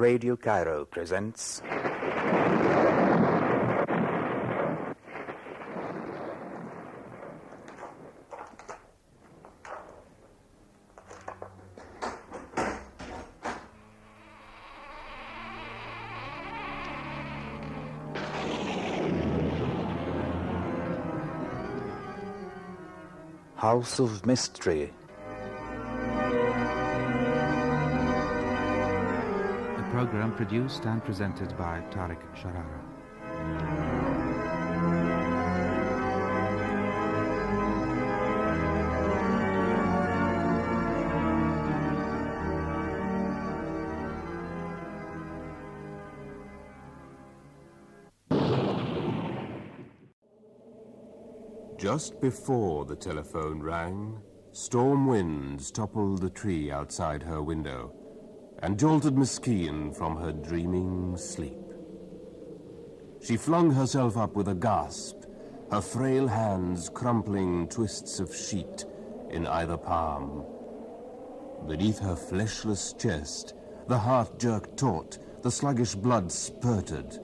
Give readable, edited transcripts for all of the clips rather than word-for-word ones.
Radio Cairo presents House of Mystrey. A program produced and presented by Tariq Sharara. Just before the telephone rang, storm winds toppled the tree outside her window and jolted Miss Keane from her dreaming sleep. She flung herself up with a gasp, her frail hands crumpling twists of sheet in either palm. Beneath her fleshless chest, the heart jerked taut, the sluggish blood spurted.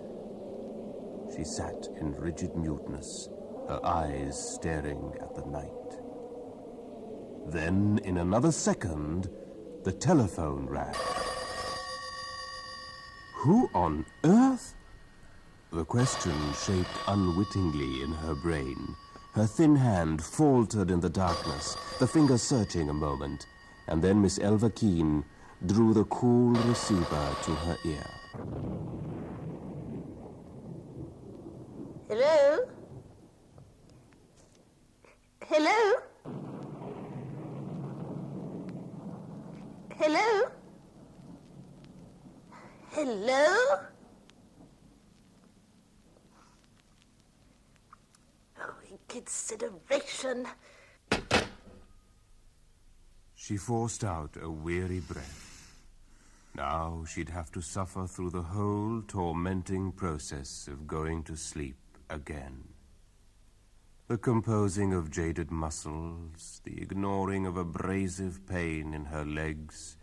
She sat in rigid muteness, her eyes staring at the night. Then, in another second, the telephone rang. Who on earth? The question shaped unwittingly in her brain. Her thin hand faltered in the darkness, the finger searching a moment, and then Miss Elva Keane drew the cool receiver to her ear. Hello? Hello? Hello? Hello? Oh, in consideration. She forced out a weary breath. Now she'd have to suffer through the whole tormenting process of going to sleep again. The composing of jaded muscles, the ignoring of abrasive pain in her legs,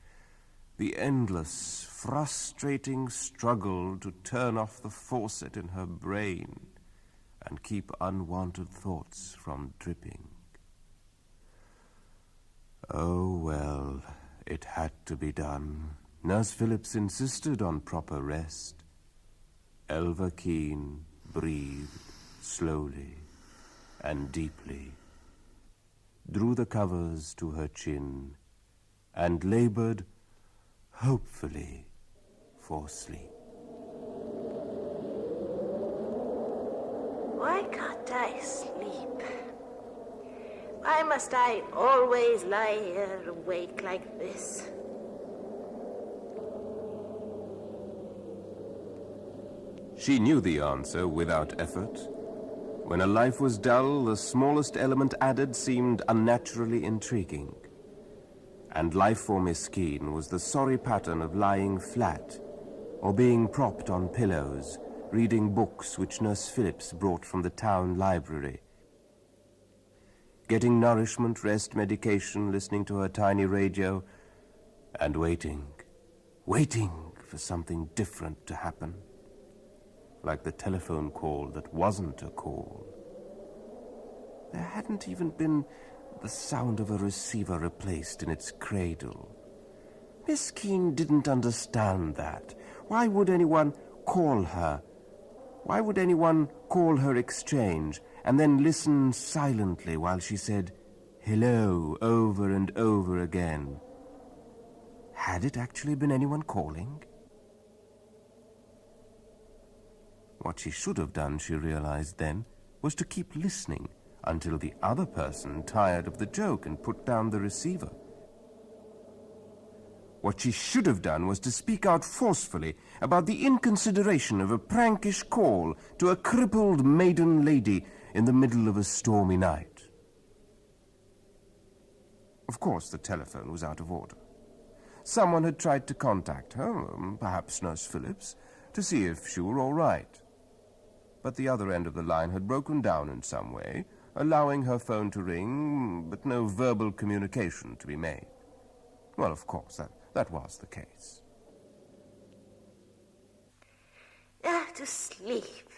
the endless, frustrating struggle to turn off the faucet in her brain and keep unwanted thoughts from dripping. Oh, well, it had to be done. Nurse Phillips insisted on proper rest. Elva Keane breathed slowly and deeply, drew the covers to her chin, and labored, hopefully, for sleep. Why can't I sleep? Why must I always lie here awake like this? She knew the answer without effort. When a life was dull, the smallest element added seemed unnaturally intriguing. And life for Miss Keane was the sorry pattern of lying flat, or being propped on pillows, reading books which Nurse Phillips brought from the town library, getting nourishment, rest, medication, listening to her tiny radio, and waiting for something different to happen. Like the telephone call that wasn't a call. There hadn't even been the sound of a receiver replaced in its cradle. Miss Keane didn't understand that. Why would anyone call her? Why would anyone call her exchange and then listen silently while she said hello over and over again? Had it actually been anyone calling? What she should have done, she realized then, was to keep listening until the other person tired of the joke and put down the receiver. What she should have done was to speak out forcefully about the inconsideration of a prankish call to a crippled maiden lady in the middle of a stormy night. Of course, the telephone was out of order. Someone had tried to contact her, perhaps Nurse Phillips, to see if she were all right. But the other end of the line had broken down in some way, allowing her phone to ring, but no verbal communication to be made. Well, of course, that was the case. to sleep.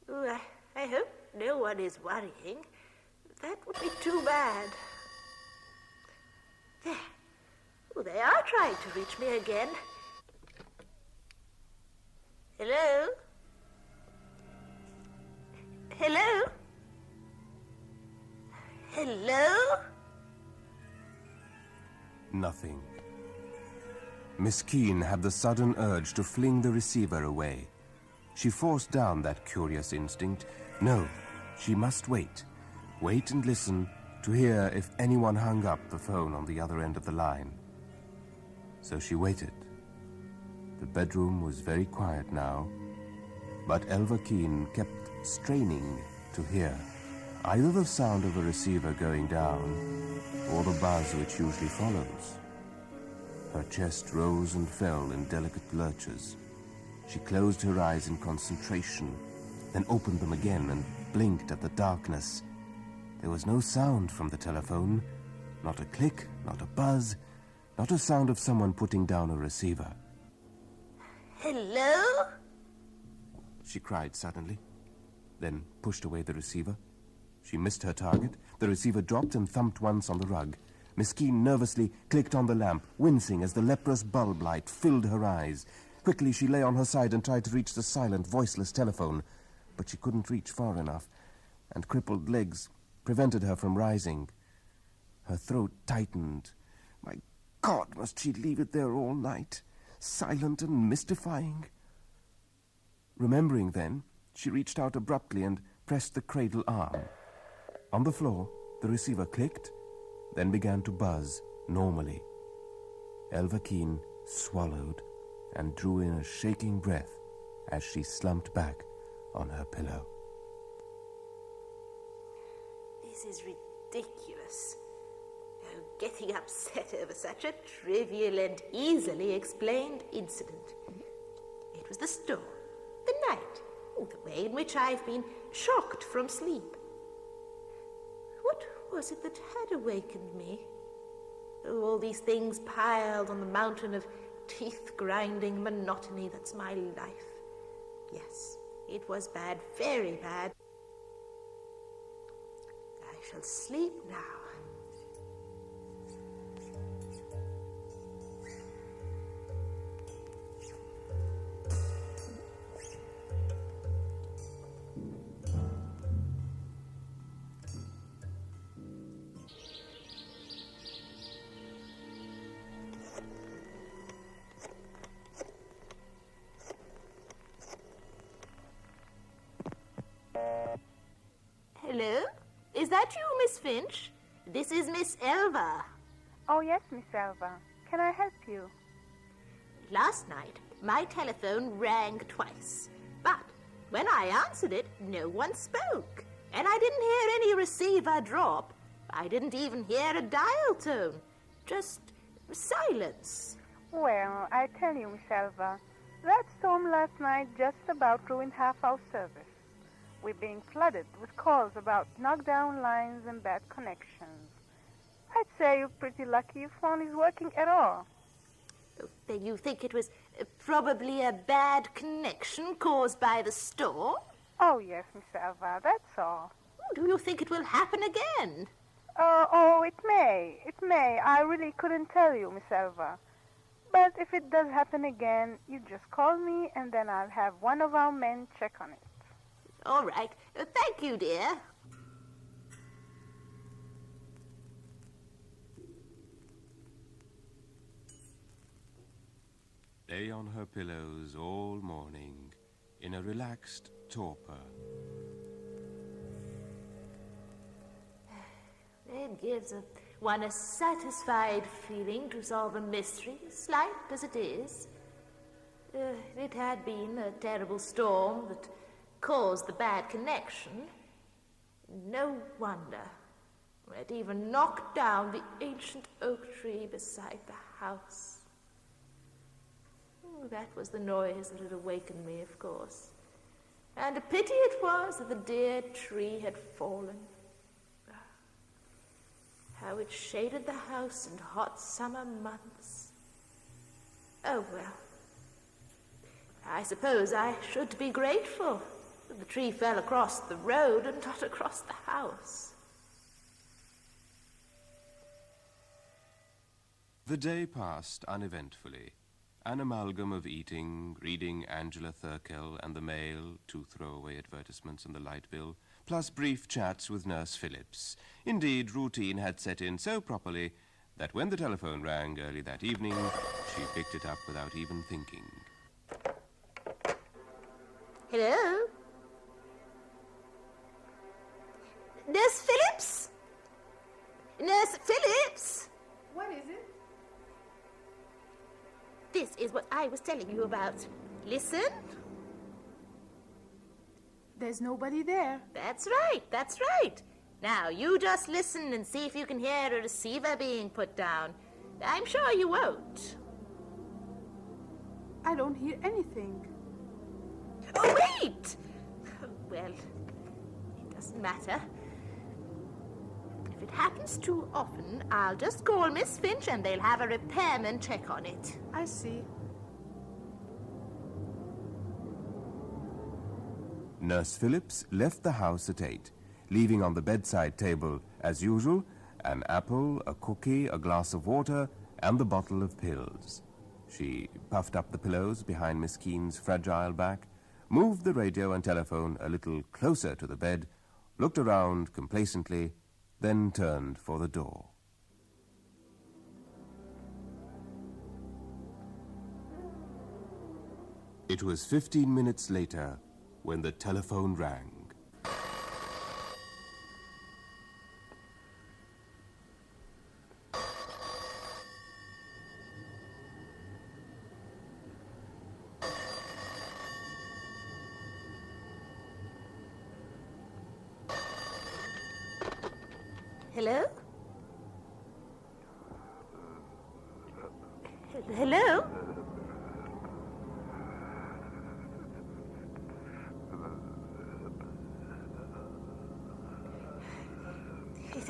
Ooh, I hope no one is worrying. That would be too bad. There. Oh, they are trying to reach me again. Hello? Hello? Hello? Nothing. Miss Keene had the sudden urge to fling the receiver away. She forced down that curious instinct. No, she must wait. Wait and listen to hear if anyone hung up the phone on the other end of the line. So she waited. The bedroom was very quiet now, but Elva Keene kept straining to hear either the sound of a receiver going down or the buzz which usually follows. Her chest rose and fell in delicate lurches. She closed her eyes in concentration, then opened them again and blinked at the darkness. There was no sound from the telephone, not a click, not a buzz, not a sound of someone putting down a receiver. Hello? She cried suddenly, then pushed away the receiver. She missed her target. The receiver dropped and thumped once on the rug. Miss Keene nervously clicked on the lamp, wincing as the leprous bulb light filled her eyes. Quickly she lay on her side and tried to reach the silent, voiceless telephone, but she couldn't reach far enough, and crippled legs prevented her from rising. Her throat tightened. My God, must she leave it there all night, silent and mystifying? Remembering then, she reached out abruptly and pressed the cradle arm. On the floor, the receiver clicked, then began to buzz normally. Elva Keene swallowed and drew in a shaking breath as she slumped back on her pillow. This is ridiculous. Oh, getting upset over such a trivial and easily explained incident. It was the storm, the night, the way in which I've been shocked from sleep. What was it that had awakened me? Oh, all these things piled on the mountain of teeth-grinding monotony that's my life. Yes, it was bad, very bad. I shall sleep now. Hello? Is that you, Miss Finch? This is Miss Elva. Oh, yes, Miss Elva. Can I help you? Last night, my telephone rang twice. But when I answered it, no one spoke. And I didn't hear any receiver drop. I didn't even hear a dial tone. Just silence. Well, I tell you, Miss Elva, that storm last night just about ruined half our service. We're being flooded with calls about knockdown lines and bad connections. I'd say you're pretty lucky your phone is working at all. Then you think it was probably a bad connection caused by the storm? Oh, yes, Miss Elva, that's all. Do you think it will happen again? Oh, it may. It may. I really couldn't tell you, Miss Elva. But if it does happen again, you just call me and then I'll have one of our men check on it. All right. Thank you, dear. Lay on her pillows all morning in a relaxed torpor. It gives one a satisfied feeling to solve a mystery, slight as it is. It had been a terrible storm that caused the bad connection. No wonder it even knocked down the ancient oak tree beside the house. That was the noise that had awakened me, of course. And a pity it was that the dear tree had fallen. How it shaded the house in hot summer months. Oh, well. I suppose I should be grateful that the tree fell across the road and not across the house. The day passed uneventfully. An amalgam of eating, reading Angela Thurkell and the Mail, 2 throwaway advertisements and the light bill, plus brief chats with Nurse Phillips. Indeed, routine had set in so properly that when the telephone rang early that evening, she picked it up without even thinking. Hello? Nurse Phillips? Nurse Phillips? What is it? This is what I was telling you about. Listen. There's nobody there. That's right, that's right. Now, you just listen and see if you can hear a receiver being put down. I'm sure you won't. I don't hear anything. Oh, wait! Well, it doesn't matter. If it happens too often, I'll just call Miss Finch and they'll have a repairman check on it. I see. Nurse Phillips left the house at 8, leaving on the bedside table, as usual, an apple, a cookie, a glass of water, and the bottle of pills. She puffed up the pillows behind Miss Keene's fragile back, moved the radio and telephone a little closer to the bed, looked around complacently, then turned for the door. It was 15 minutes later when the telephone rang. Hello? Hello?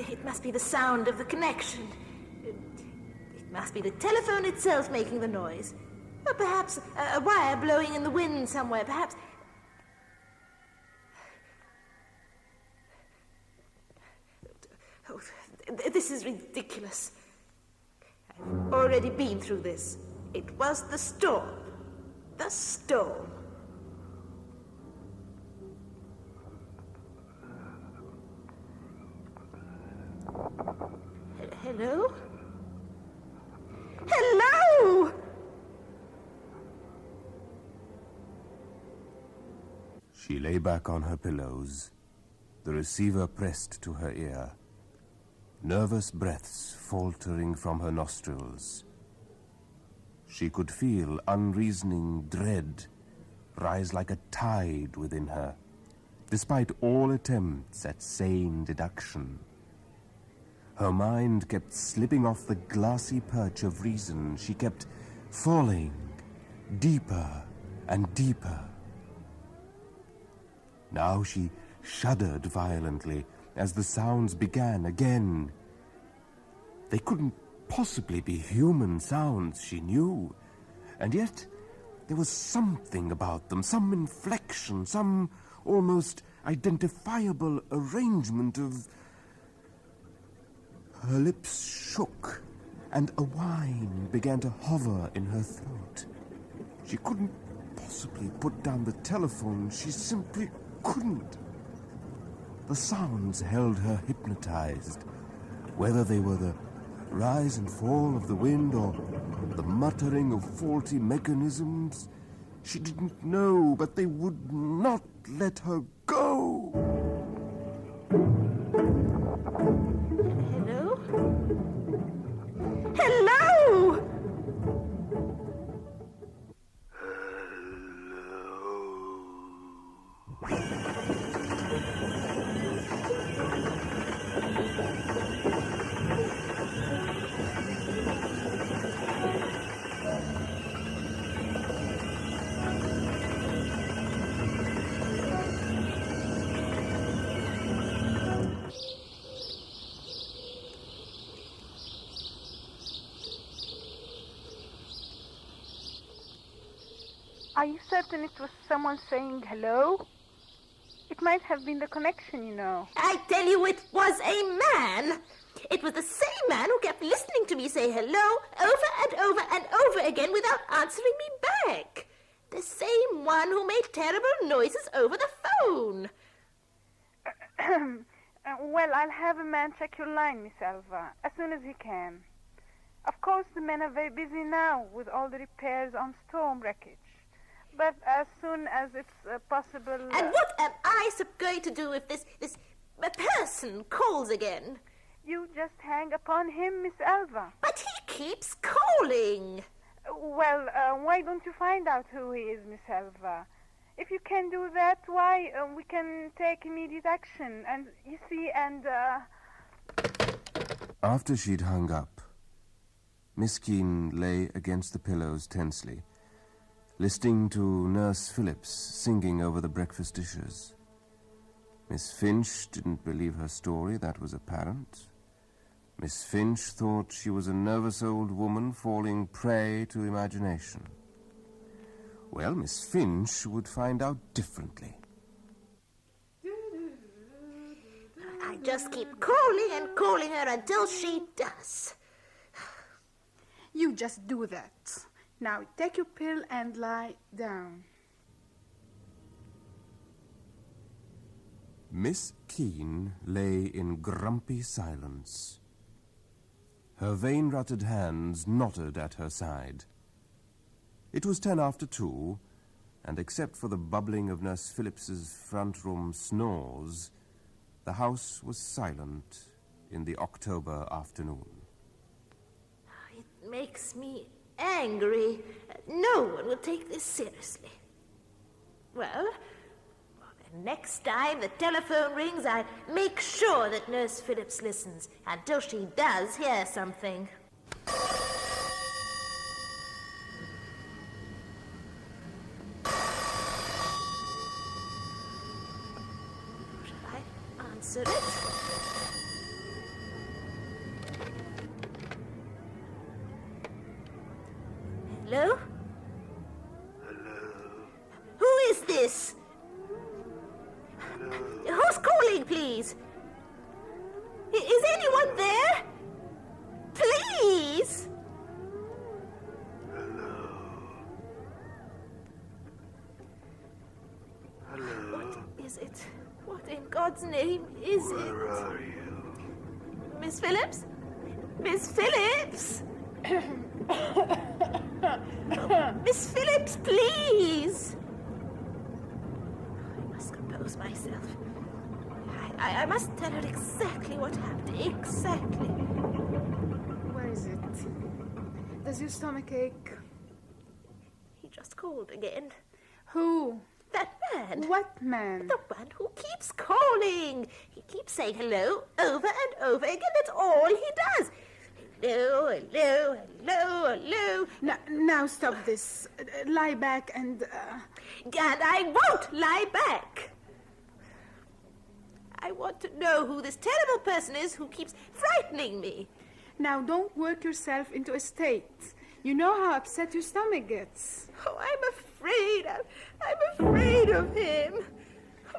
It must be the sound of the connection. It must be the telephone itself making the noise. Or perhaps a wire blowing in the wind somewhere, perhaps. Oh, this is ridiculous. I've already been through this. It was the storm. The storm. Hello? Hello! She lay back on her pillows, the receiver pressed to her ear, nervous breaths faltering from her nostrils. She could feel unreasoning dread rise like a tide within her, despite all attempts at sane deduction. Her mind kept slipping off the glassy perch of reason. She kept falling deeper and deeper. Now she shuddered violently as the sounds began again. They couldn't possibly be human sounds, she knew. And yet there was something about them, some inflection, some almost identifiable arrangement of... Her lips shook, and a whine began to hover in her throat. She couldn't possibly put down the telephone. She simply couldn't. The sounds held her hypnotized, whether they were the rise and fall of the wind or the muttering of faulty mechanisms. She didn't know, but they would not let her go. Hello? Hello! Are you certain it was someone saying hello? It might have been the connection, you know. I tell you, it was a man. It was the same man who kept listening to me say hello over and over and over again without answering me back. The same one who made terrible noises over the phone. Well, I'll have a man check your line, Miss Alva, as soon as he can. Of course, the men are very busy now with all the repairs on storm wreckage. But as soon as it's possible... And what am I going to do if this person calls again? You just hang upon him, Miss Alva. But he keeps calling. Well, why don't you find out who he is, Miss Alva? If you can do that, why, we can take immediate action. And, you see, After she'd hung up, Miss Keene lay against the pillows tensely, listening to Nurse Phillips singing over the breakfast dishes. Miss Finch didn't believe her story, that was apparent. Miss Finch thought she was a nervous old woman falling prey to imagination. Well, Miss Finch would find out differently. I just keep calling and calling her until she does. You just do that. Now take your pill and lie down. Miss Keene lay in grumpy silence. Her vein-rutted hands knotted at her side. It was 2:10, and except for the bubbling of Nurse Phillips's front-room snores, the house was silent in the October afternoon. It makes me angry. No one will take this seriously. Well, the next time the telephone rings, I make sure that Nurse Phillips listens until she does hear something. Shall I answer it? Hello? Who is this? Who's calling, please? Is anyone there? Please? What is it? What in God's name is it? Where are you? Miss Phillips? Miss Phillips? Miss Phillips, please! I must compose myself. I must tell her exactly what happened. Exactly. Where is it? Does your stomach ache? He just called again. Who? That man. What man? The one who keeps calling. He keeps saying hello over and over again. That's all he does. Hello, hello, hello, hello. Now stop this. Lie back and... And I won't lie back. I want to know who this terrible person is who keeps frightening me. Now don't work yourself into a state. You know how upset your stomach gets. Oh, I'm afraid. I'm afraid of him.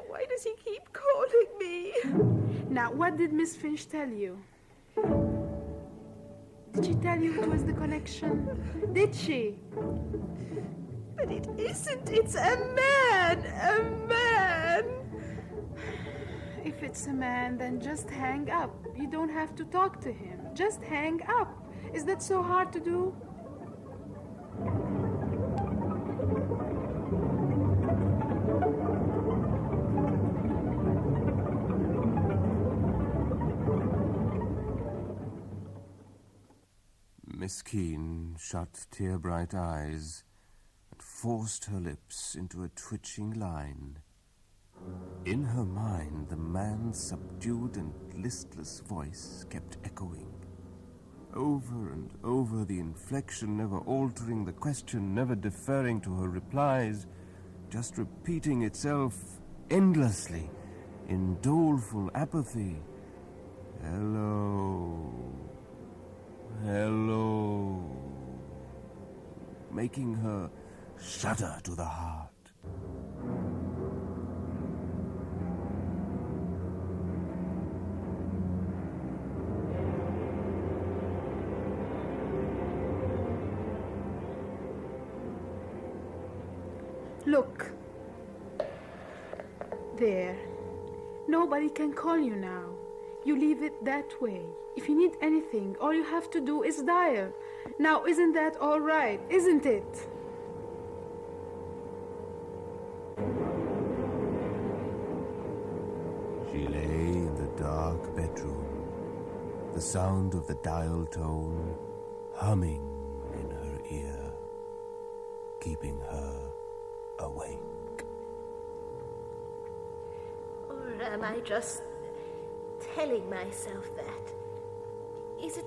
Why does he keep calling me? Now, what did Miss Finch tell you? Did she tell you it was the connection? Did she? But it isn't. It's a man. A man. If it's a man, then just hang up. You don't have to talk to him. Just hang up. Is that so hard to do? Miss Keene shut tear-bright eyes and forced her lips into a twitching line. In her mind, the man's subdued and listless voice kept echoing. Over and over, the inflection never altering, the question never deferring to her replies, just repeating itself endlessly in doleful apathy. Hello. Hello. Making her shudder to the heart. Look. There. Nobody can call you now. You leave it that way. If you need anything, all you have to do is dial. Now, isn't that all right, isn't it? She lay in the dark bedroom, the sound of the dial tone humming in her ear, keeping her awake. Or am I just telling myself that? Is it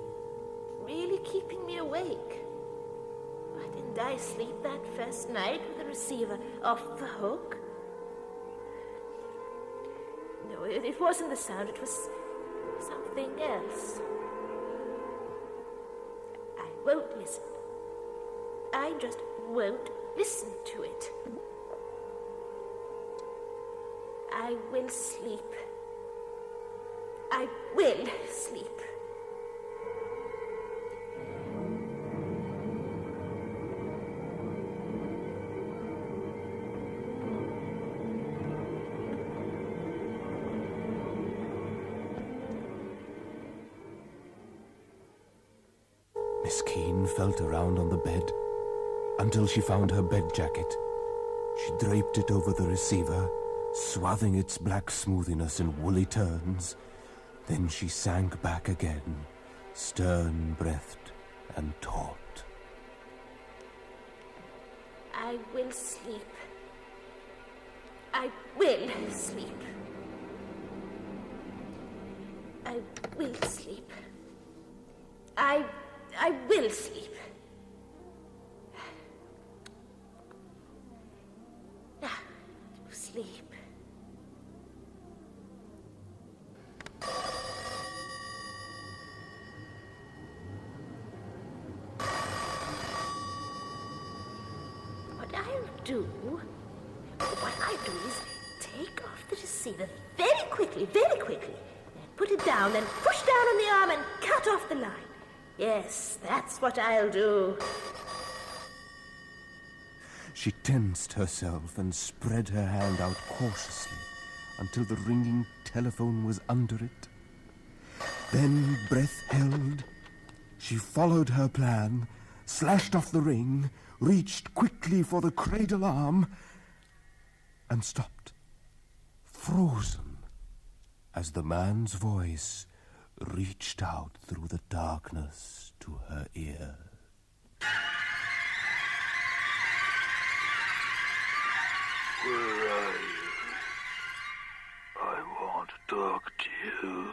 really keeping me awake? Why didn't I sleep that first night with the receiver off the hook? No, it wasn't the sound, it was something else. I won't listen. I just won't listen to it. I will sleep. I will sleep. Miss Keene felt around on the bed until she found her bed jacket. She draped it over the receiver, swathing its black smoothiness in woolly turns. Then she sank back again, stern-breathed and taut. I will sleep. I will sleep. I will sleep. I will sleep. Now, to sleep. What I do is take off the receiver very quickly, and put it down, then push down on the arm and cut off the line. Yes, that's what I'll do. She tensed herself and spread her hand out cautiously until the ringing telephone was under it. Then, breath held, she followed her plan, slashed off the ring, reached quickly for the cradle arm, and stopped, frozen, as the man's voice reached out through the darkness to her ear. Where are you? I want to talk to you.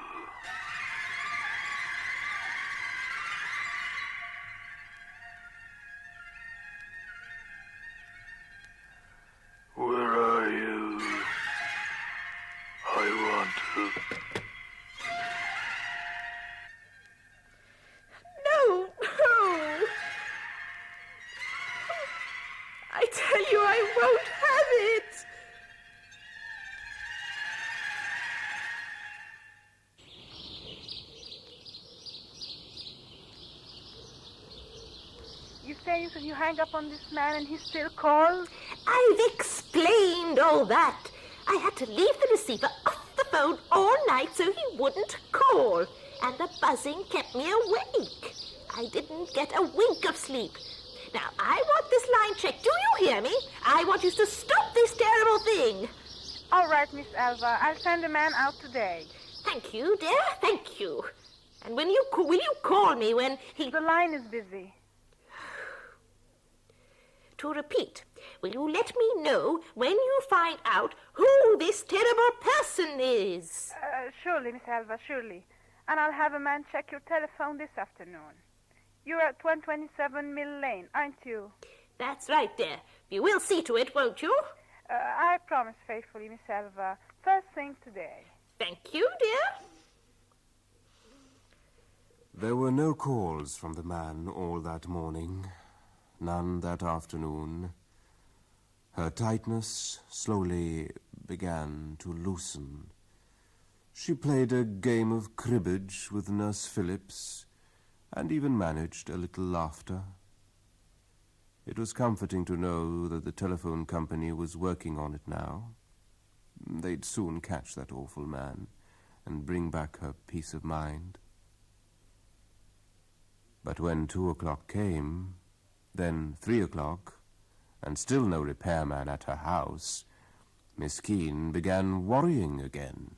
Where are you? I want to... No! I tell you, I won't have it! You say you hang up on this man and he still calls? I've explained all that. I had to leave the receiver off the phone all night so he wouldn't call. And the buzzing kept me awake. I didn't get a wink of sleep. Now, I want this line checked. Do you hear me? I want you to stop this terrible thing. All right, Miss Alva. I'll send a man out today. Thank you, dear. Thank you. And will you call me when he... The line is busy. To repeat, will you let me know when you find out who this terrible person is? Surely, Miss Alva, surely. And I'll have a man check your telephone this afternoon. You're at 127 Mill Lane, aren't you? That's right, dear. You will see to it, won't you? I promise faithfully, Miss Alva. First thing today. Thank you, dear. There were no calls from the man all that morning, none that afternoon, Her tightness slowly began to loosen. She played a game of cribbage with Nurse Phillips and even managed a little laughter. It was comforting to know that the telephone company was working on it now. They'd soon catch that awful man and bring back her peace of mind. But when 2 o'clock came, then 3 o'clock, and still no repairman at her house, Miss Keene began worrying again.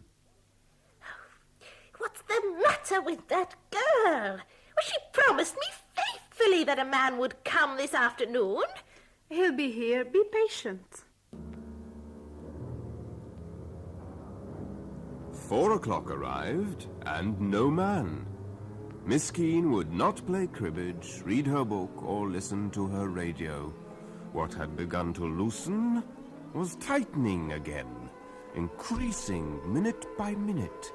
What's the matter with that girl? Well, she promised me faithfully that a man would come this afternoon. He'll be here. Be patient. 4 o'clock arrived, and no man. Miss Keene would not play cribbage, read her book, or listen to her radio. What had begun to loosen was tightening again, increasing minute by minute,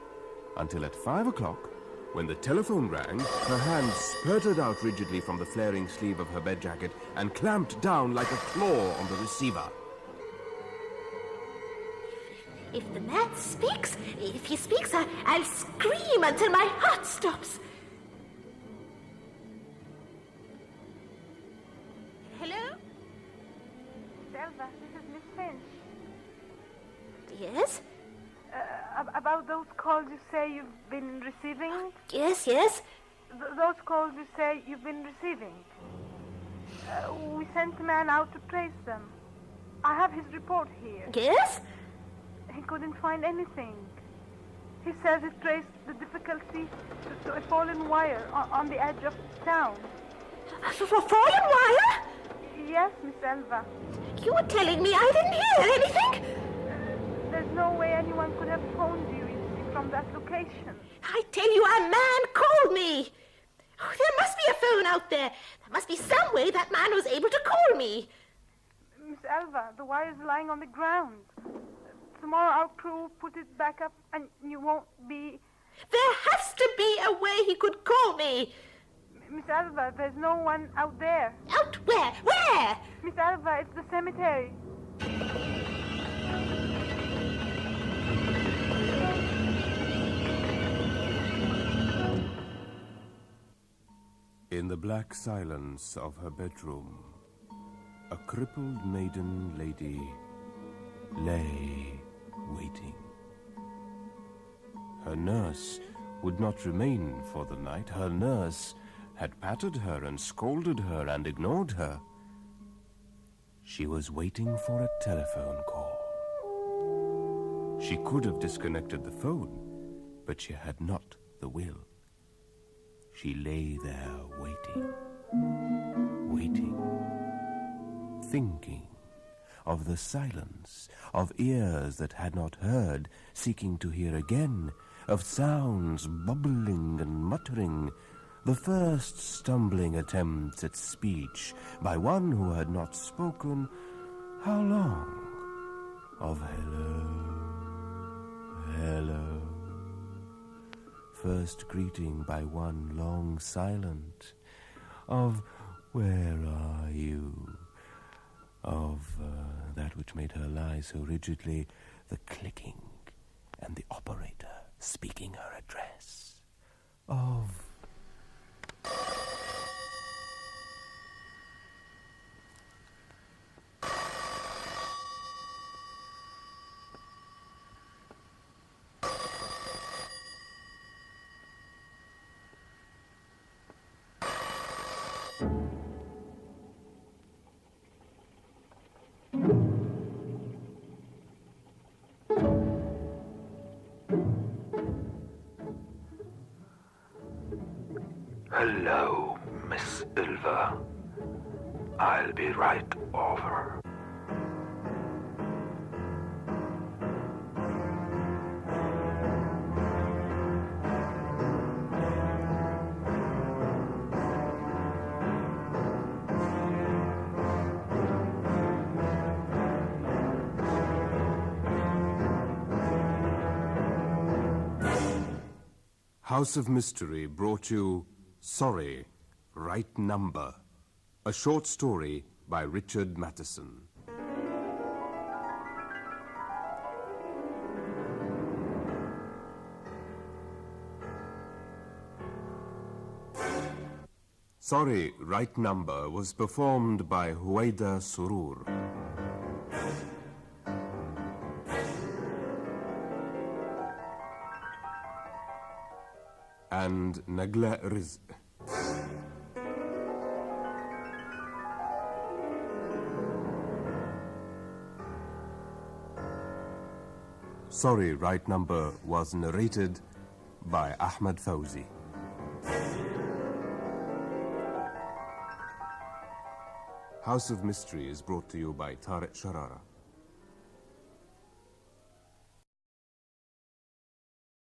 until at 5 o'clock, when the telephone rang, her hand spurted out rigidly from the flaring sleeve of her bed jacket and clamped down like a claw on the receiver. If the man speaks, I'll scream until my heart stops. Hello? Selva, this is Miss Finch. Yes? About those calls you say you've been receiving? Yes. Those calls you say you've been receiving. We sent a man out to trace them. I have his report here. Yes? He couldn't find anything. He says he traced the difficulty to a fallen wire on the edge of town. For fallen wire? Yes, Miss Elva. You were telling me I didn't hear anything? There's no way anyone could have phoned you from that location. I tell you, a man called me. Oh, there must be a phone out there. There must be some way that man was able to call me. Miss Elva, the wire's lying on the ground. Tomorrow our crew will put it back up and you won't be... There has to be a way he could call me. Miss Elva, there's no one out there. Out where? Where? Miss Elva, it's the cemetery. In the black silence of her bedroom, a crippled maiden lady lay waiting. Her nurse would not remain for the night. Her nurse had patted her and scolded her and ignored her. She was waiting for a telephone call. She could have disconnected the phone, but she had not the will. She lay there waiting, thinking of the silence, of ears that had not heard, seeking to hear again, of sounds bubbling and muttering, the first stumbling attempts at speech by one who had not spoken how long? Of hello. First greeting by one long silent, of where are you? Of that which made her lie so rigidly, the clicking and the operator speaking her address. Of... Hello, Miss Ilva. I'll be right over. House of Mystery brought you Sorry, Right Number, a short story by Richard Matheson. Sorry, Right Number was performed by Huwaida Surur. And Nagla Rizq. Sorry, Right Number was narrated by Ahmed Fawzi. House of Mystery is brought to you by Tariq Sharara.